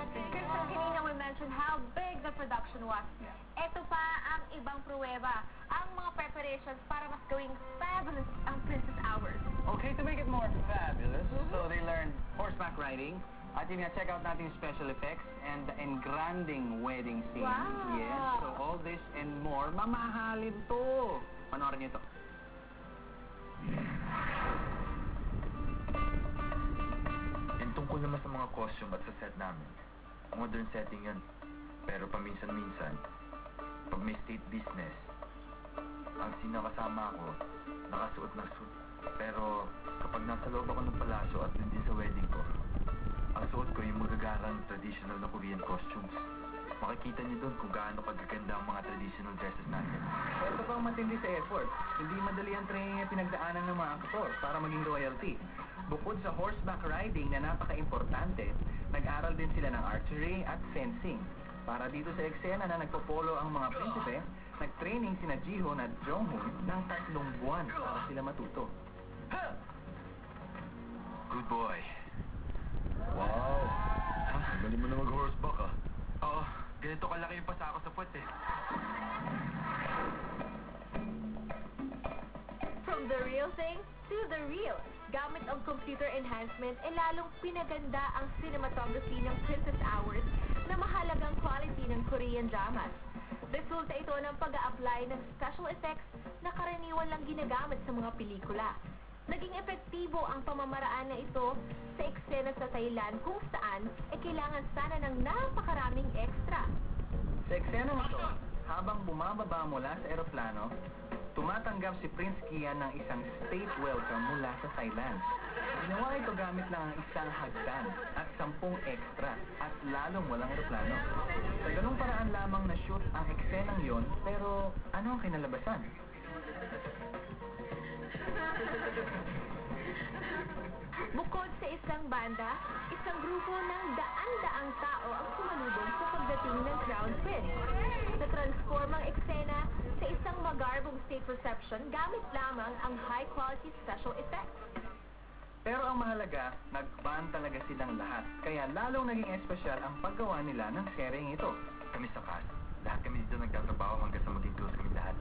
Crystal, kanina we mentioned how big the production was. Ito pa ang ibang pruweba, ang mga preparations para mas gawing fabulous ang Princess Hours. Okay, to make it more fabulous, so they learned horseback riding. At yun nga, check out natin yung special effects and the engranding wedding scene. Wow! Yes, so all this and more, mamahalin to. Panoorin niyo to. Yung tungkol naman sa mga costume at sa set namin, modern setting yun. Pero paminsan-minsan, pag may state business, ang sinakasama ako, nakasuot na suit. Pero kapag nasa loob ako ng palasyo at dun din sa wedding ko, ang suot ko yung magagarang traditional na Korean costumes. Makikita niyo doon kung gaano kagaganda ang mga traditional dresses natin. Ito pang matindi sa effort. Hindi madali ang training na pinagdaanan ng mga aktor para maging royalty. Bukod sa horseback riding na napaka-importante, nag-aral din sila ng archery at fencing. Para dito sa eksena na nagpopolo ang mga prinsipe, nag-training sina Jihoon at Jonghoon ng 3 buwan para sila matuto. Good boy. Wow! Ang galing mo na mag-horseback, ah. Oo, ganito kalaki yung pasako sa puwet eh. From the real thing to the real. Gamit ang computer enhancement, lalong pinaganda ang cinematography ng Princess Hours na mahalagang quality ng Korean dramas. Resulta ito ng pag-a-apply ng special effects na karaniwan lang ginagamit sa mga pelikula. Naging epektibo ang pamamaraan na ito sa eksena sa Thailand kung saan kailangan sana ng napakaraming extra. Sa eksena ito, habang bumababa mula sa eroplano, tumatanggap si Prince Kian ng isang state welcome mula sa Thailand. Ginawa ito gamit lang ang isang hagdan at 10 extra at lalong walang eroplano. Sa ganung paraan lamang na-shoot ang eksenang yon, pero ano ang kinalabasan? Bukod sa isang banda, isang grupo ng daan-daang tao ang sumalubong sa pagdating ng Crown Prince. Na-transform ang eksena sa isang magarbong state reception gamit lamang ang high-quality special effects. Pero ang mahalaga, nag-band talaga silang lahat. Kaya lalong naging espesyal ang paggawa nila ng seryeng ito. Kami sa cast, lahat kami dito nagtatrabaho hanggang sa maging close kami lahat.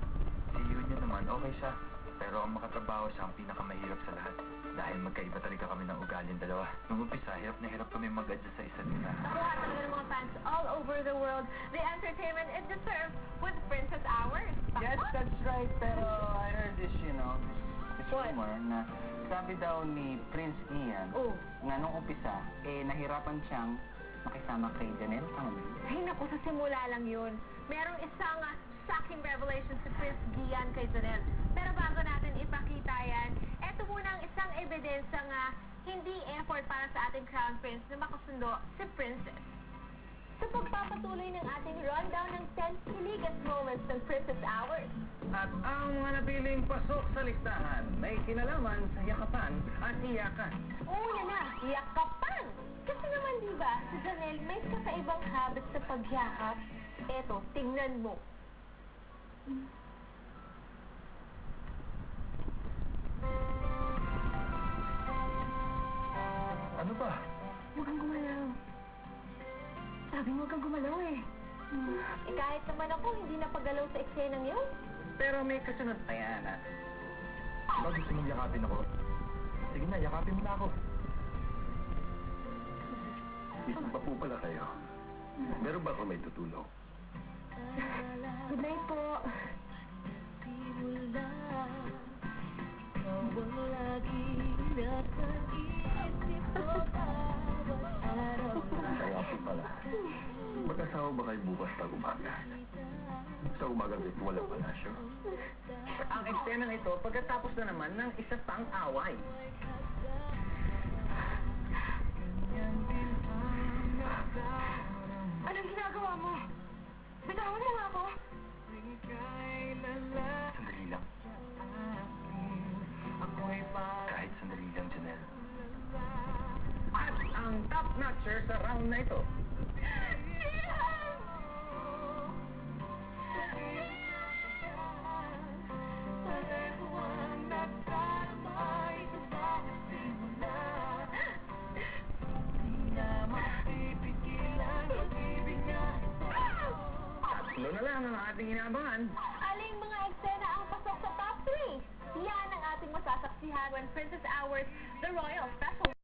Si Union naman, okay siya. Pero ang makatrabaho siya ang pinakamahirap sa lahat. Dahil magkaiba talaga kami ng ugali ng dalawa. Nung umpisa, hirap na hirap kami mag-adjust sa isa't isa. Nakuha talaga ng mga fans all over the world the entertainment it deserves with Princess Hours. Yes, that's right. Pero I heard this, this What? rumor na sabi daw ni Prince Ian na nung umpisa, nahirapan siyang makisama kay Janelle. Tama ba yun? Ay, naku, sa simula lang yun. Merong isang shocking revelation si Prince Gian kay Janelle. Pero bago natin ipakita yan, eto muna ang isang ebidensya nga hindi effort para sa ating Crown Prince na makasundo si Princess. Sa pagpapatuloy ng ating rundown ng 10 hiligas moments ng Princess Hours. At ang mga napiling pasok sa listahan may kinalaman sa yakapan at iyakan. Una na, yakapan! Kasi naman diba, si Janelle may kakaibang habit sa pagyakap. Eto, tingnan mo. Ano ba? Huwag kang gumalaw. Sabi mo huwag kang gumalaw eh. Kahit naman ako, hindi napagalaw sa eksenang yun. Pero may kasunod pa yan, ah. Ba gusto mong yakapin ako? Sige na, yakapin mo na ako. Isa pa po pala kayo. Meron ba ako may tutulong? Good night po. Kaya po pala. Mag-asawa ba kayo bukas pag umaga? Sa umaga dito walang palasyo. Ang eksenang ito, pagkatapos na naman ng isa pang away. Anong ginagawa mo? Bitawan mo nga ako. Sandali lang. Kahit sandali lang, Janelle. At ang top-notcher sa round na ito. Tatlo na lang ang ating inaabangan. Aling mga eksena ang pasok sa top 3? Yan ang ating masasaksihan when Princess Hours, The Royal Special